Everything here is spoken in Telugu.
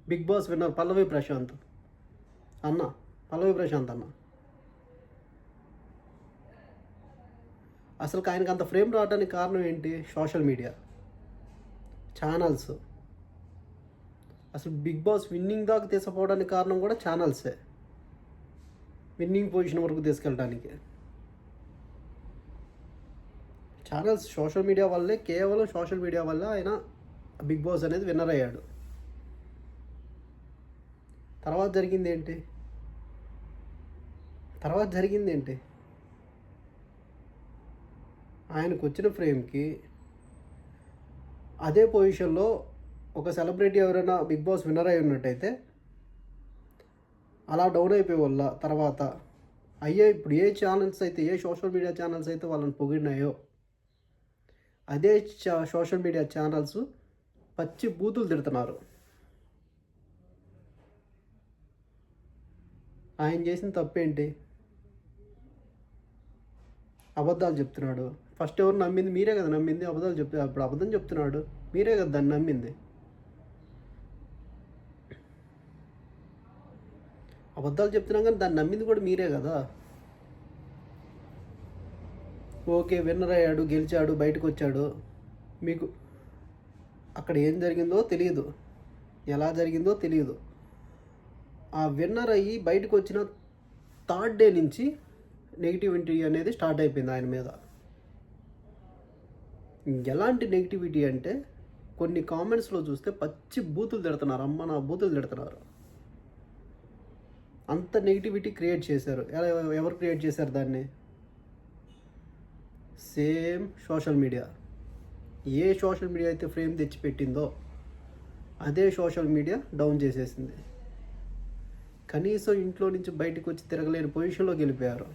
బిగ్ బాస్ విన్నర్ పల్లవి ప్రశాంత్ అన్న, పల్లవి ప్రశాంత్ అన్న. అసలు ఆయనకు అంత ఫ్రేమ్ రావడానికి కారణం ఏంటి? Social media channels. అసలు బిగ్ బాస్ విన్నింగ్ దాకా తీసుకుపోవడానికి కారణం కూడా ఛానల్సే, విన్నింగ్ పొజిషన్ వరకు తీసుకెళ్ళడానికి. ఛానల్స్, సోషల్ మీడియా వల్లే, కేవలం సోషల్ మీడియా వల్ల ఆయన బిగ్ బాస్ అనేది విన్నర్ అయ్యాడు. తర్వాత జరిగింది ఏంటి? ఆయనకు వచ్చిన ఫ్రేమ్కి అదే పొజిషన్లో ఒక సెలబ్రిటీ ఎవరైనా బిగ్ బాస్ విన్నర్ అయి ఉన్నట్టయితే అలా డౌన్ అయిపోయే వల్ల తర్వాత ఇప్పుడు ఏ ఛానల్స్ అయితే, ఏ సోషల్ మీడియా ఛానల్స్ అయితే వాళ్ళని పొగిడినాయో అదే సోషల్ మీడియా ఛానల్స్ పచ్చి బూతులు తిడుతున్నారు. ఆయన చేసిన తప్పేంటి? అబద్ధాలు చెప్తున్నాడు. ఫస్ట్ ఎవరు నమ్మింది? మీరే కదా నమ్మింది. అబద్ధాలు అప్పుడు అబద్ధం చెప్తున్నాడు, మీరే కదా దాన్ని నమ్మింది. అబద్ధాలు చెప్తున్నాం కానీ దాన్ని నమ్మింది కూడా మీరే కదా. ఓకే, విన్నర్ అయ్యాడు, గెలిచాడు, బయటకు వచ్చాడు. మీకు అక్కడ ఏం జరిగిందో తెలియదు, ఎలా జరిగిందో తెలియదు. ఆ విన్నర్ అయ్యి బయటకు వచ్చిన థర్డ్ డే నుంచి నెగిటివిటీ అనేది స్టార్ట్ అయిపోయింది ఆయన మీద. ఎలాంటి నెగిటివిటీ అంటే కొన్ని కామెంట్స్లో చూస్తే పచ్చి బూతులు తిడుతున్నారు, అమ్మ నా బూతులు తిడుతున్నారు. అంత నెగిటివిటీ క్రియేట్ చేశారు. ఎవరు క్రియేట్ చేశారు దాన్ని? Same social media. ఏ సోషల్ మీడియా అయితే ఫ్రేమ్ తెచ్చిపెట్టిందో అదే సోషల్ మీడియా డౌన్ చేసేసింది. కనీసం ఇంట్లో నుంచి బయటకు వచ్చి తిరగలేని పొజిషన్లోకి వెళ్ళిపోయారు.